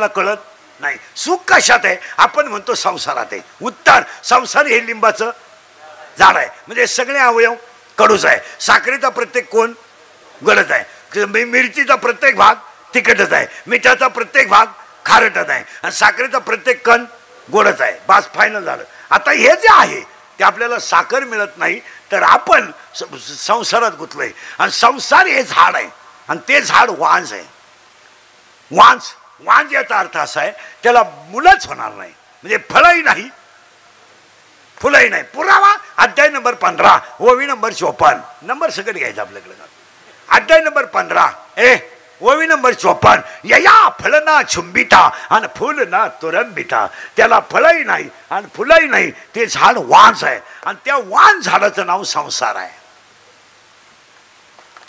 आपल्याला कळत नाही. सुख कशात आहे? आपण म्हणतो संसारात आहे. उत्तर, संसार हे लिंबाचं झाड आहे. म्हणजे सगळे अवयव कडूच आहे. साखरेचा प्रत्येक कोण गडच आहे. मिरचीचा प्रत्येक भाग तिखटच आहे. मिठाचा प्रत्येक भाग खारटच आहे. आणि साखरेचा प्रत्येक कण गोडच आहे. बास, फायनल झालं. आता हे जे आहे ते आपल्याला साखर मिळत नाही, तर आपण संसारात गुंतलोय. आणि संसार हे झाड आहे आणि ते झाड वांज आहे. वांज याचा अर्थ असा आहे त्याला मुलंच होणार नाही, म्हणजे फळही नाही फुलंही नाही. पुरावा अध्याय नंबर 15 ओवी नंबर 54. नंबर सगळं घ्यायचं आपल्याकडे. अध्याय नंबर 15 ओवी नंबर 54. यया फल ना चुंबिता आणि फुल ना तुरंबिता. त्याला फळही नाही आणि फुलंही नाही, ते झाड वांज आहे. आणि त्या वांज झाडाचं नाव संसार आहे.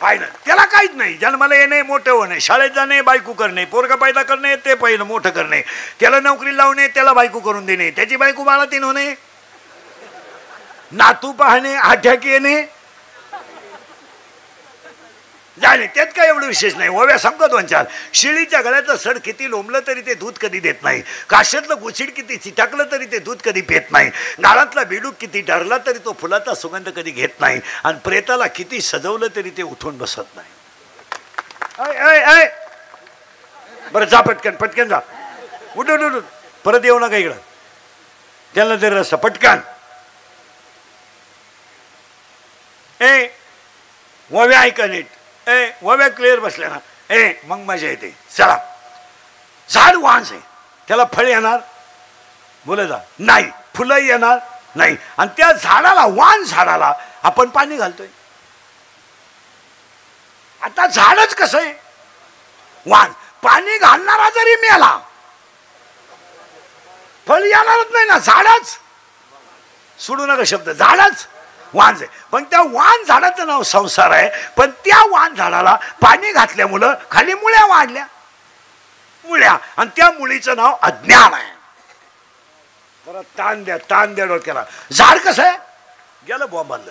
फायनल. त्याला काहीच नाही. जन्माला येणे, मोठे होणे, शाळेत जाणे, बायको करणे, पोरगा पैदा करणे, ते पहिलं मोठं करणे, त्याला नोकरी लावणे, त्याला बायको करून देणे, त्याची बायको बाळातीन होणे, नातू पाहणे, आठ्याक येणे, जाणे. त्यात काय एवढं विशेष नाही. ओव्या सांगतो 2-4. शिळीच्या गळ्याचं सड किती लोंबलं तरी ते दूध कधी देत नाही. काशातलं गुचिड किती चिटाकलं तरी ते दूध कधी पेत नाही. गाळातला बेडूक किती डरला तरी तो फुलाचा सुगंध कधी घेत नाही. आणि प्रेताला किती सजवलं तरी ते उठून बसत नाही. बरं जा, पटकन जा. उठून परत येऊ नका इकडं. त्याला तरी रस्ता पटकन. ओव्या ऐका नीट. ओव्या क्लिअर बसल्या ना. मग मजा येते. चला. झाड वांज आहे, त्याला फळ येणार बोले जा नाही, फुलं येणार नाही. आणि त्या झाडाला, वांज झाडाला आपण पाणी घालतोय. आता झाडच कसं आहे? वांज. पाणी घालणारा जरी मेला, फळ येणारच नाही ना. झाडच, सोडू नका शब्द, झाडच वांज आहे. पण त्या वांज झाडाचं नाव संसार आहे. पण त्या वांज झाडाला पाणी घातल्यामुळं खाली मुळ्या वाढल्या, मुळ्या. आणि त्या मुळीचं नाव अज्ञान आहे. जरा ताण द्या डोक्याला. झाड कसं आहे? गेलं बॉम्बाला.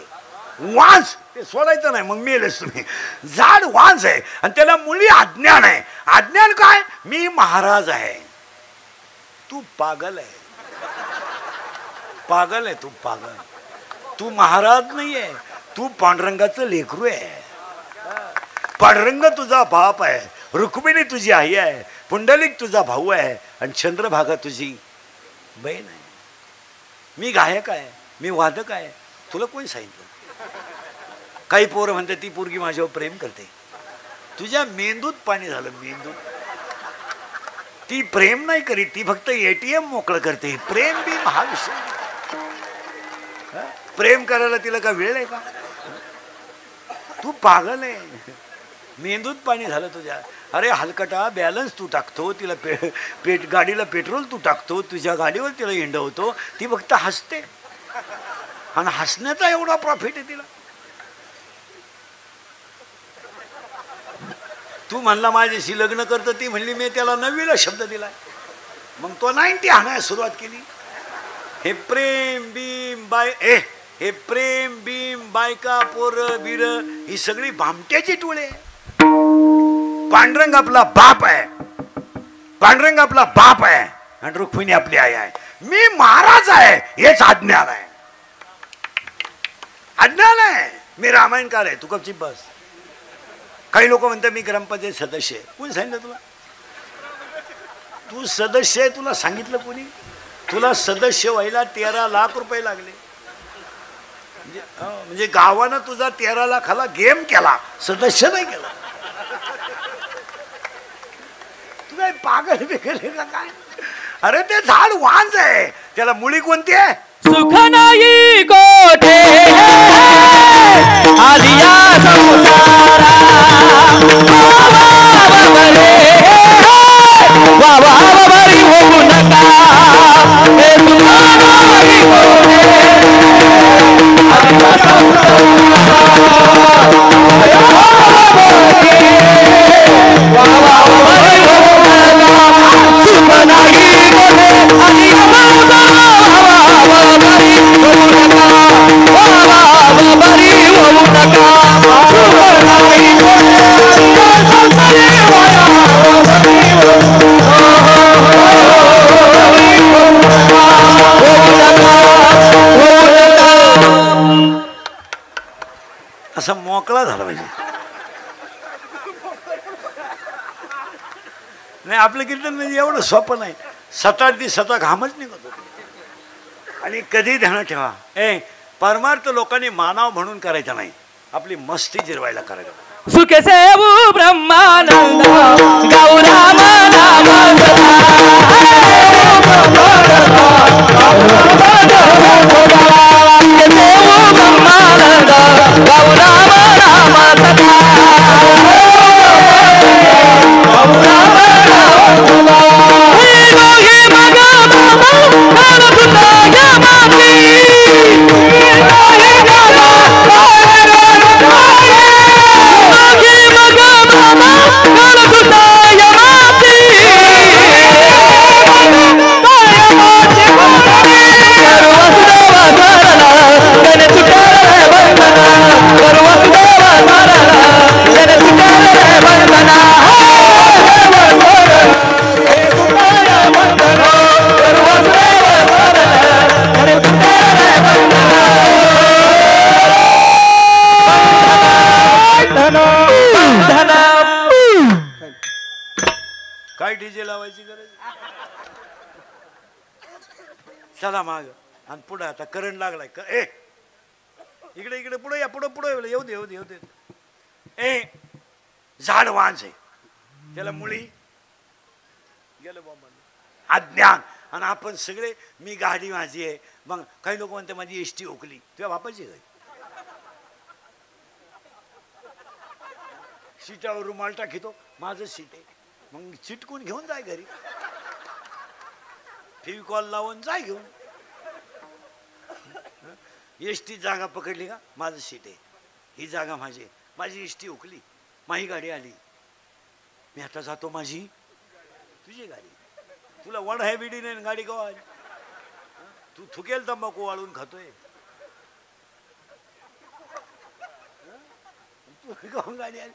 वांज ते सोडायचं नाही, मग मेलेच तुम्ही. झाड वांज आहे आणि त्याला मुळी अज्ञान आहे. अज्ञान काय? मी महाराज आहे, तू पागल आहे. पागल आहे तू, पागल. तू महाराज नाहीये, तू पांडुरंगाचं लेकरू आहे. पांडुरंग तुझा बाप आहे, रुक्मिणी तुझी आई आहे, पुंडलिक तुझा भाऊ आहे आणि चंद्रभागा तुझी बहीण आहे. मी गायक आहे, मी वादक आहे. तुला कोणी सांगितलं? काही पोरं म्हणतात ती पोरगी माझ्यावर प्रेम करते. तुझ्या मेंदूत पाणी झालं, मेंदूत. ती प्रेम नाही करीत, ती फक्त ATM मोकळं करते. प्रेम बी महाविषय. प्रेम करायला तिला का वेळ आहे का? तू पागल आहे. मेंदूत पाणी झालं तुझ्या. अरे हलकटा, बॅलन्स तू टाकतो, तिला गाडीला पेट्रोल तू टाकतो, तुझ्या गाडीवर तिला हिंडवतो. ती फक्त हसते आणि हसण्याचा एवढा प्रॉफिट आहे तिला. तू म्हणला माझ्याशी लग्न करतो, ती म्हणली मी त्याला 9वीला शब्द दिलाय. मग तो 90 हाणायला सुरुवात केली. हे प्रेम बीम बाय हे प्रेम बीम बायका पोर बीर ही सगळी भामट्याची टोळे. पांडुरंग आपला बाप आहे, पांडुरंग आपला बाप आहे आणि रुक्मिणी आपली आई आहे. मी महाराज आहे हेच अज्ञान आहे. अज्ञान आहे. मी रामायणकार आहे, तू गपचीप बस. काही लोक म्हणतात मी ग्रामपंचायत सदस्य आहे. कोणी सांगितलं तुला? तू सदस्य आहे तुला सांगितलं कोणी? तुला सदस्य व्हायला 13 लाख रुपये लागले. म्हणजे गावानं तुझा 13 लाखाला गेम केला, सदस्य नाही केला. तू काय पागल बिगल का काय? अरे ते झाड वांज आहे, त्याला मुळी कोणती आहे? सुख नाही कोठे आलिया संसारा वा वा बरी होऊ नका. हे सुख नाही कोठे आलिया संसारा वा वा बरी होऊ नका. सुख नाही कोठे आलिया संसारा बरी होऊ नका. असा मोकळा झाला पाहिजे. नाही आपलं कीर्तन म्हणजे एवढं सोपं नाही. 7 घामच निघत होते. आणि कधी ध्यान ठेवा, परमार्थ लोकांनी मानाव म्हणून करायचा नाही, आपली मस्ती जिरवायला करायचं. सुखे सेवू ब्रह्मानंद गौराम नाम काय डीजे लावायची गरज. चला माग आणि पुढे आता करंट लागलाय. इकडे इकडे पुढे या, पुढे पुढे येऊ दे येऊ दे येऊ दे. झाड वांज आहे, त्याला मुळी गेलं बाबा अज्ञान. आणि आपण सगळे मी गाडी माझी आहे. मग काही लोक म्हणते माझी एसटी ओकली, तुझ्या बापाची गाडी. सीटावर रुमाल टाकीतो, माझं सीट आहे. मग चिटकून घेऊन जाय घरी, फेविकॉल लावून जाय घेऊन. एसटी जागा पकडली का, माझं सीट आहे, ही जागा माझी आहे. माझी एसटी उकली, माझी गाडी आली, मी आता जातो माझी तुझी गाडी. तुला वन हॅबिटी नाही गाडी कवा आली. तू थुकेल तंबाखू वाळून खातोय, तू गाडी आली.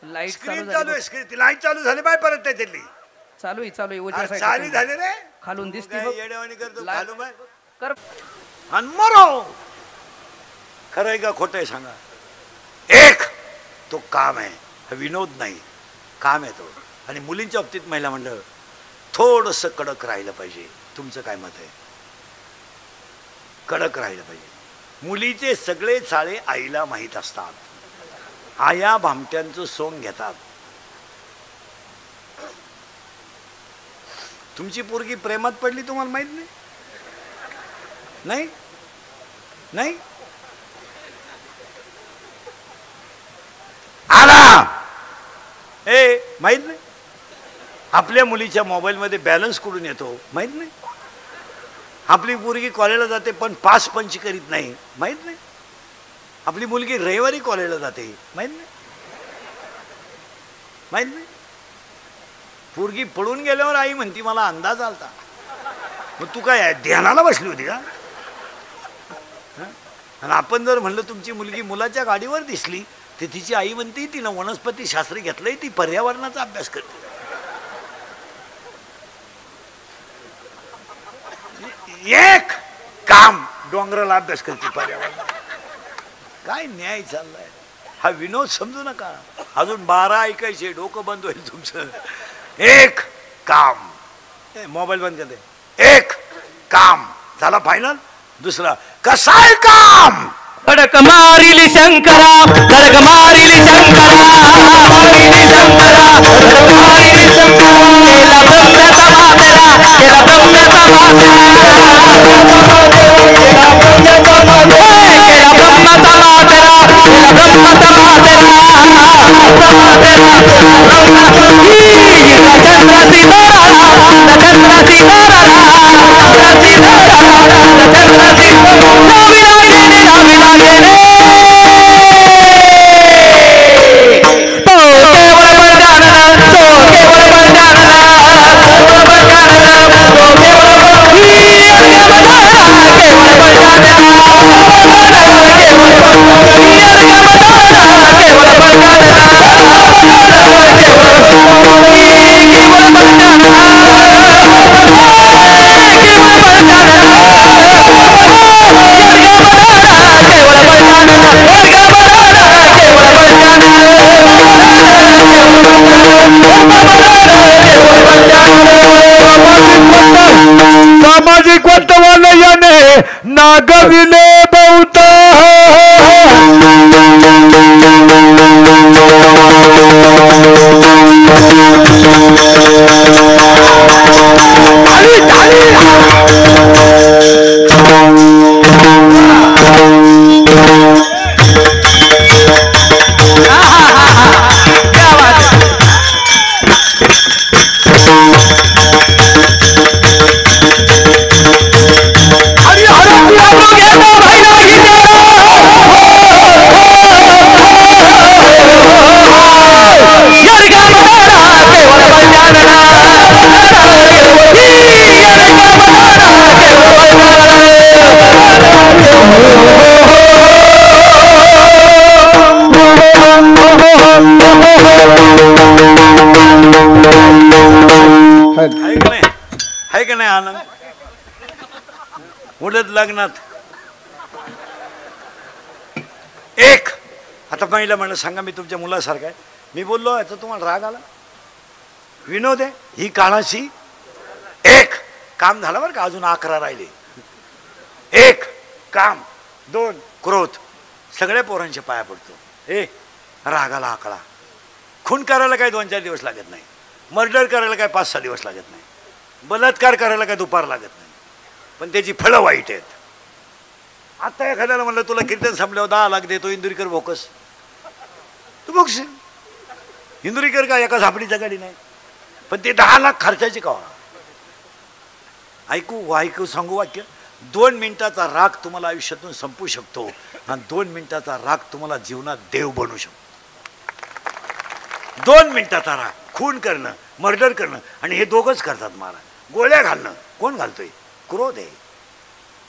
लाईट स्क्रीन चालू आहे, स्क्रीन लाईट चालू झाली बाय परत त्याच्यातली चालू आहे चालू झाली रे. खालून दिसते येडेवाणी करतो खालू बाय कर आणि मरो. खरं आहे का खोटं आहे सांगा. एक तो काम आहे, विनोद नाही, काम आहे तो. आणि मुलींच्या बाबतीत महिला म्हणलं थोडस कडक राहिलं पाहिजे. तुमचं काय मत आहे? कडक राहिलं पाहिजे. मुलीचे सगळे चाळे आईला माहीत असतात. आया भामट्यांचं सोंग घेतात. तुमची पोरगी प्रेमात पडली तुम्हाला माहित नाही? नाही नाही आला माहित नाही? आपल्या मुलीच्या मोबाईल मध्ये बॅलन्स कुठून येतो माहित नाही? आपली पोरगी कॉलेजला जाते पण पास पंच करीत नाही माहित नाही? आपली मुलगी रविवारी कॉलेजला जाते माहित नाही? माहित नाही? पोरगी पळून गेल्यावर आई म्हणती मला अंदाज आलता. मग तू काय ध्यानाला बसली होती का? आणि आपण जर म्हणलं तुमची मुलगी मुलाच्या गाडीवर दिसली तर तिची आई म्हणते तिनं वनस्पती शास्त्र घेतलंय, ती पर्यावरणाचा अभ्यास करते. एक काम डोंगराला अभ्यास करते पर्यावरण. काय न्याय चाललाय हा विनोद समजू नका. अजून 12 ऐकायचे, डोकं बंद होईल तुमचं. एक काम, मोबाईल बंद करते. एक काम झाला फायनल. दुसरा कसाय काम. खडक मारिली शंकरा, खडक मारिली शंकरा, मारिली शंकरा, खडक मारिली शंकरा. केला ब्रह्म्याचा मातेरा, केला ब्रह्म्याचा मातेरा, केला ब्रह्म्याचा मातेरा, केला ब्रह्माचा मातेरा, केला ब्रह्माचा मातेरा, चंद्राची तारा, चंद्राची तारा, चंद्राची तारा, चंद्राची आनंद उलट लग्नात एक. आता महिला म्हणलं सांगा मी तुमच्या मुलासारखा आहे, मी बोललो याचा तुम्हाला राग आला? विनोद आहे ही काळाची. एक काम झालं बरं का, अजून 11 राहिले. एक काम, 2 क्रोध. सगळ्या पोरांच्या पाया पडतो. रागाला आकडा. खून करायला काय 2-4 दिवस लागत नाही, मर्डर करायला काय 5-6 दिवस लागत नाही, बलात्कार करायला काय दुपार लागत नाही, पण त्याची फळं वाईट आहेत. आता एखाद्याला म्हणलं तुला कीर्तन संपल्यावर 10 लाख देतो, इंदुरीकर भोकस, तू बघशील. इंदुरीकर का एका झापडीच्या गाडी नाही, पण ते 10 लाख खर्चाचे का? ऐकू सांगू वाक्य. 2 मिनिटाचा राग तुम्हाला आयुष्यातून संपू शकतो आणि 2 मिनिटाचा राग तुम्हाला जीवनात देव बनवू शकतो. 2 मिनिटाचा राग, खून करणं, मर्डर करणं, आणि हे दोघंच करतात. मला गोळ्या घालणं कोण घालतोय? क्रोध आहे.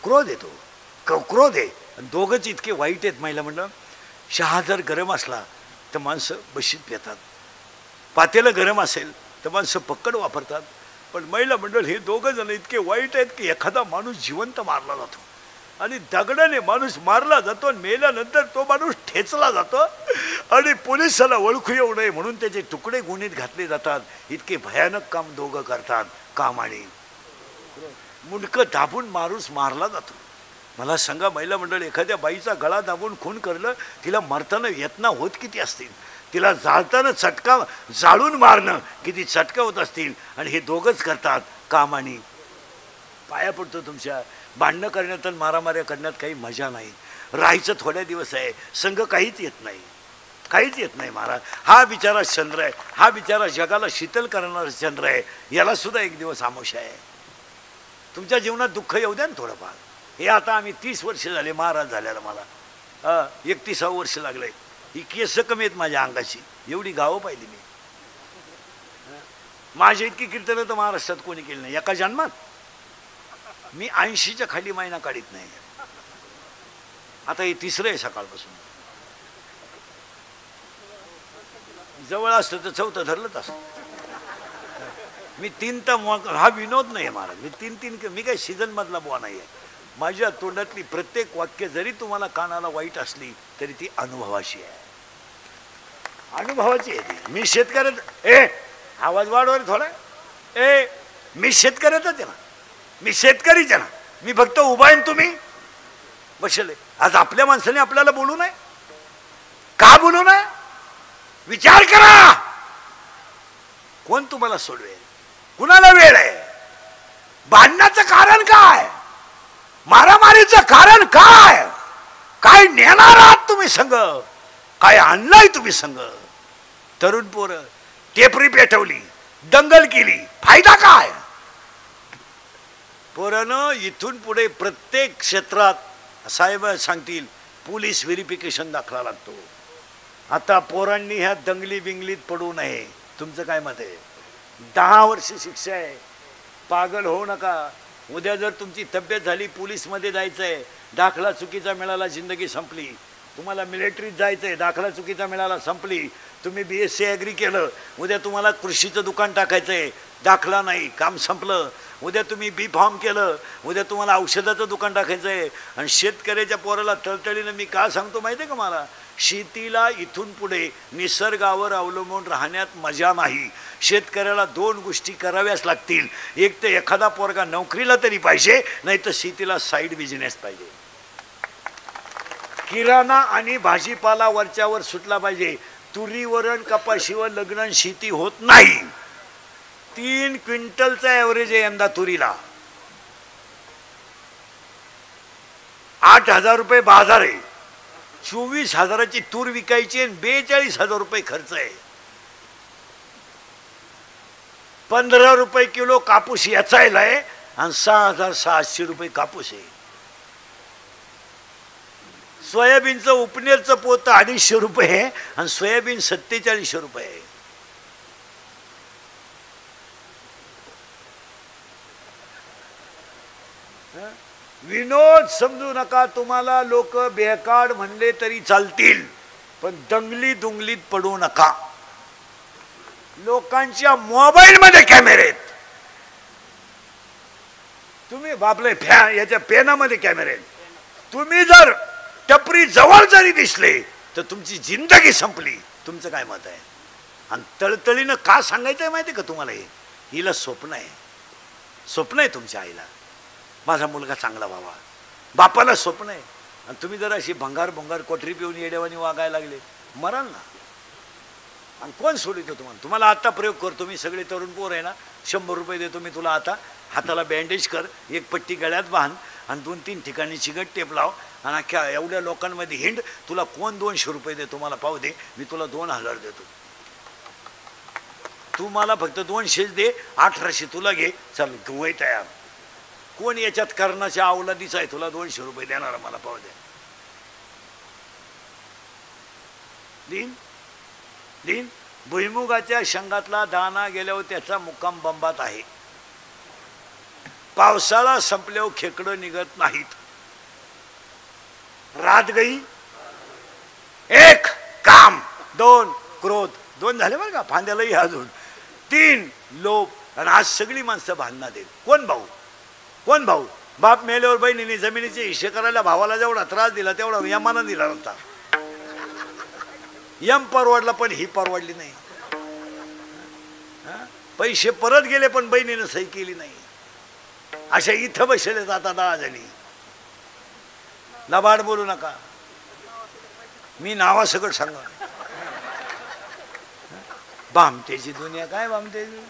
क्रोध येतो, क्रोध आहे. दोघंच इतके वाईट आहेत. महिला म्हणलं चहा जर गरम असला तर माणसं बशीत पितात, पातेलं गरम असेल तर माणसं पक्कड वापरतात. पण महिला मंडळ हे दोघं जण इतके वाईट आहेत की एखादा माणूस जिवंत मारला जातो आणि दगडाने माणूस मारला जातो आणि मेल्यानंतर तो माणूस ठेचला जातो आणि पोलिसाला ओळखू येऊ नये म्हणून त्याचे तुकडे गुन्हेत घातले जातात. इतके भयानक काम दोघं करतात. काम आणि मुंडकं दाबून माणूस मारला जातो. मला सांगा महिला मंडळ, एखाद्या बाईचा गळा दाबून खून करलं, तिला मरताना वेदना होत किती असतील, तिला जाळताना चटका, जाळून मारणं किती चटका होत असतील, आणि हे दोघंच करतात. काम आणि पाया पडतो तुमच्या. भांडणं करण्यात आणि मारामाऱ्या करण्यात काही मजा नाही. राहायचं थोड्या दिवस आहे, संघ काहीच येत नाही, काहीच येत नाही महाराज. हा बिचारा चंद्र आहे, हा बिचारा जगाला शीतल करणारा चंद्र आहे, याला सुद्धा एक दिवस आमोशा आहे. तुमच्या जीवनात दुःख येऊ द्या ना थोडंफार. हे आता आम्ही 30 वर्ष झाले महाराज झाल्याला, मला 31वं वर्ष लागलंय. ही केस कमी आहेत माझ्या अंगाची, एवढी गावं पाहिली मी. माझ्या इतकी कीर्तनं तर महाराष्ट्रात कोणी केली नाही एका जन्मात. मी 80च्या खाली महिना काढीत नाही. आता हे 3रं आहे सकाळपासून. जवळ असतं तर 4थं धरलंच असतं. मी 3 तर हा विनोद नाही महाराज. मी 3 मी काही सीझन मधला बुवा नाही आहे. माझ्या तोंडातली प्रत्येक वाक्य जरी तुम्हाला कानाला वाईट असली तरी ती अनुभवाची आहे, अनुभवाची आहे ती. मी शेतकऱ्यात आवाज वाढवर थोडा. मी शेतकऱ्याचाच आहे ना, मी शेतकरीच आहे ना. मी फक्त उभा आहे, तुम्ही बसले. आज आपल्या माणसाने आपल्याला बोलू नये का? बोलू नये? विचार करा. कोण तुम्हाला सोडवेल? कुणाला वेळ आहे? भांडण्याचं कारण काय? मारामारीचं कारण काय? काय नेणार आहात तुम्ही संघ? काय आणलाय तुम्ही संघ? तरुण पोरं टेपरी पेटवली, दंगल केली, फायदा काय? पोरानं इथून पुढे प्रत्येक क्षेत्रात साहेब सांगतील पोलीस व्हेरिफिकेशन दाखला लागतो. आता पोरांनी ह्या दंगली बिंगलीत पडू नये. तुमचं काय मत आहे? 10 वर्ष शिक्षा आहे. पागल होऊ नका. उद्या जर तुमची तब्येत झाली, पोलीसमध्ये जायचं आहे, दाखला चुकीचा मिळाला, जिंदगी संपली. तुम्हाला मिलिटरीत जायचं आहे, दाखला चुकीचा मिळाला, संपली. तुम्ही BSc ॲग्री केलं, उद्या तुम्हाला कृषीचं दुकान टाकायचं आहे, दाखला नाही, काम संपलं. उद्या तुम्ही B.Pharm केलं, उद्या तुम्हाला औषधाचं दुकान टाकायचं आहे. आणि शेतकऱ्याच्या पोराला तळतळीनं मी का सांगतो माहिती आहे का? मला शेतीला इथून पुढे निसर्गावर अवलंबून राहण्यात मजा नाही. शेतकऱ्याला 2 गोष्टी कराव्याच लागतील. एक तर एखादा पोरगा नोकरीला तरी पाहिजे, नाही तर शेतीला साईड बिझनेस पाहिजे. किराणा आणि भाजीपाला वरच्यावर सुटला पाहिजे. तुरीवरण कपाशीवर लग्न शेती होत नाही. 3 क्विंटलचा ॲव्हरेज आहे यंदा तुरीला. 8,000 रुपये बाजार आहे. 24,000ची तूर विकायची आणि 42,000 रुपये खर्च आहे. 15 रुपये किलो कापूस याचायला आहे आणि 6,600 रुपये कापूस आहे. सोयाबीनचं उपनेरचं पोत 250 रुपये आहे आणि सोयाबीन 4700 रुपये आहे. विनोद समजू नका. तुम्हाला लोक बेकाड म्हणले तरी चालतील, पण दंगली दुंगलीत पडू नका. लोकांच्या मोबाईल मध्ये कॅमेरे आहेत. तुम्ही बापले फॅ याच्या पेनामध्ये कॅमेरे आहेत. तुम्ही जर टपरी जवळ जरी दिसले तर तुमची जिंदगी संपली. तुमचं काय मत आहे? आणि तळतळीनं का सांगायचंय माहिती का तुम्हाला? हे हिला स्वप्न आहे, स्वप्न आहे तुमच्या आईला माझा मुलगा चांगला व्हावा, बापाला स्वप्न आहे. आणि तुम्ही जर अशी भंगार भंगार कोठरी पिऊन येडेवानी वागायला लागले मराल ना. आणि कोण सोडितो तुम्हाला? तुम्हाला आता प्रयोग करतो मी. सगळे तरुण पोर आहे ना, 100 रुपये देतो मी तुला. आता हाताला बँडेज कर, एक पट्टी गळ्यात बांध आणि 2-3 ठिकाणी चिकट टेप लाव आणि अख्ख्या एवढ्या लोकांमध्ये हिंड. तुला कोण 200 रुपये देतो मला पाहू दे. मी तुला 2000 देतो. तू मला फक्त 200 दे, 1800 तुला घे. चल वय तयार. कोण याच्यात कर्णाच्या अवलादीचा आहे तुला 200 रुपये देणार मला पाहू दे. दिन दिन भुईमुगाच्या शेंगातला दाना गेल्यावर त्याचा मुक्काम बंबात आहे. पावसाळा संपल्यावर खेकडं निघत नाहीत. रात गई. 1 काम, 2 क्रोध. 2 झाले बरं का, फांद्यालाही अजून. 3 लोभ. आणि आज सगळी माणसं भांडणात आहेत. कोण भाऊ? कोण भाऊ? बाप मेल्यावर बहिणीने जमिनीचे हिस्से करायला भावाला जेवढा त्रास दिला तेवढा यमानं दिला होता. यम परवडला पण ही परवडली नाही. पैसे परत गेले पण बहिणीनं सही केली नाही. अशा इथं बसले आता 10 जणी. लबाड बोलू नका, मी नावासकट सांगा. भामटेची दुनिया काय भामटेची.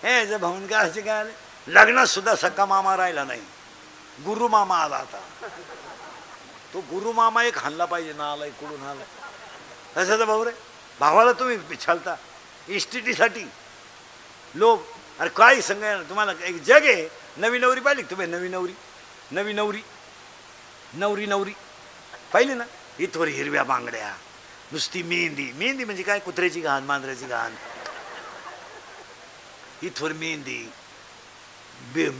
हे भाऊन काय असे काय आले. लग्नात सुद्धा सक्का मामा राहिला नाही, गुरु मामा आला. आता तो गुरु मामा एक हाणला पाहिजे ना. आलाय कुठून आलाय असं तर भाऊ रे. भावाला तुम्ही पिछालता इस्टिटीसाठी लोभ. अरे काय सांगा तुम्हाला. एक जग आहे. नवी नवरी पाहिली तुम्ही? नवी नवरी, नवी नवरी, नवरी नवरी पाहिली ना? इथवर हिरव्या बांगड्या, नुसती मेहंदी. मेहंदी म्हणजे काय? कुत्र्याची घाण, मांजराची घाण. इथवर मेहंदी,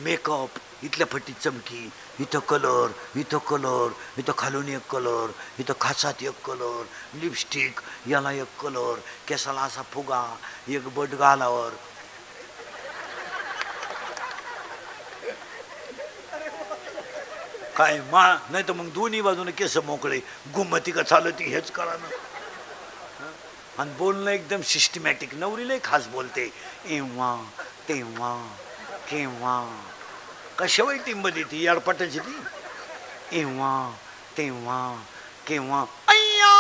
मेकअप, इथल्या फटीत चमकी, इथं कलर, इथं कलर, इथं खालून एक कलर, इथं खासात एक कलर, लिपस्टिक, याला एक कलर, केसाला असा फुगा, एक बट गालावर. काय मा नाही तर मग दोन्ही बाजूने केस मोकळे. गुम्मती का चालती हेच कळा ना. आणि बोलणं एकदम सिस्टमॅटिक. नवरीलाही खास बोलते. एव्हा तेव्हा केव्हा. कशा वय टिंब देती याडपटाची ती. एव्हा तेव्हा केव्हा. अय्या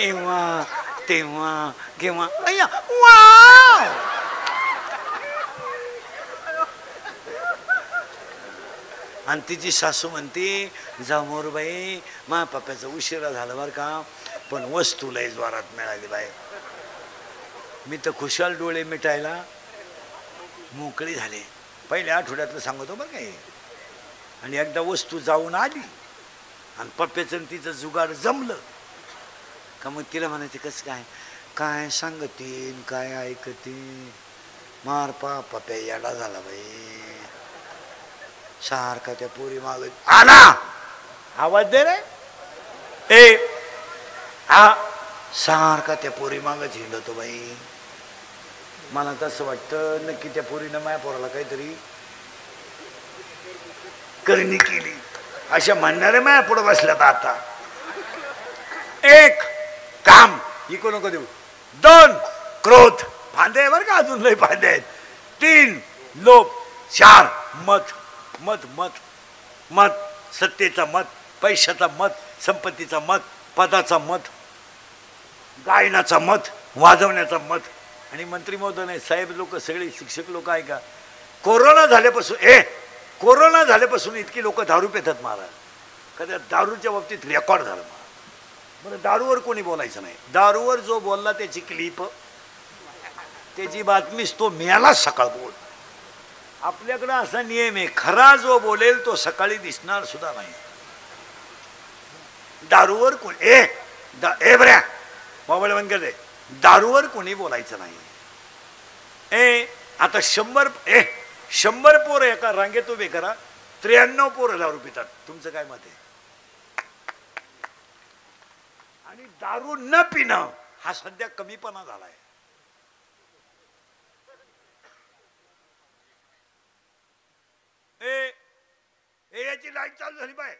एव्हा तेव्हा केव्हा. अय्या वा. आणि तिची सासू म्हणते जामोरबाई मा पप्प्याचा उशिरा झाला बरं का, पण वस्तू लय जोरात मिळाली बाई. मी तर खुशाल डोळे मिटायला मोकळी झाले. पहिल्या आठवड्यातलं सांगतो बरं काय. आणि एकदा वस्तू जाऊन आली आणि पप्प्याचं तिचं जुगाड जमलं का मग तिला म्हणायचे कसं काय काय सांगतीन काय ऐकतीन. मार पप्प्या येडा झाला बाई. सारखा त्या पोरी मागत आला. आवाज दे रे. ए हा सारखा त्या पोरी मागत हिंडतो बाई. मला तसं वाटतं नक्की त्या पोरीनं माया पोराला काहीतरी करणी केली. अशा म्हणणारे माया पुढे बसल्यात. आता 1 काम इको नको देऊ. 2 क्रोध. फांदे आहे बरं का, अजून लय फांदे आहेत. 3 लोभ. 4 मत. मत मत मत. सत्तेचा मत, पैशाचा मत, संपत्तीचा मत, पदाचा मत, गायनाचा मत, वाजवण्याचा मत. आणि मंत्री महोदय नाही साहेब लोक सगळे शिक्षक लोक आहे का. कोरोना झाल्यापासून इतकी लोक दारू पितात महाराज. कधी दारूच्या बाबतीत रेकॉर्ड झालं. बरं दारूवर कोणी बोलायचं नाही. दारूवर जो बोलला त्याची क्लिप, त्याची बातमीच तो मेला सकाळ बोल. आपल्याकडे असा नियम आहे, खरा जो बोलेल तो सकाळी दिसणार सुद्धा नाही. दारूवर कोण ए बऱ्या मोबाईल बंद कर दे. दारूवर कोणी बोलायचं नाही. आता 100 पोरं एका रांगेत उभे करा, 93 पोरं दारू पितात. तुमचं काय मत आहे? आणि दारू न पिणं हा सध्या कमीपणा झालाय. याची लाईट चालू झाली बाय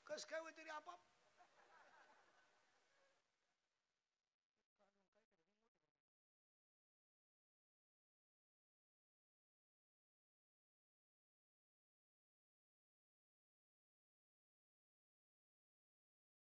कस काय होती रे आपाप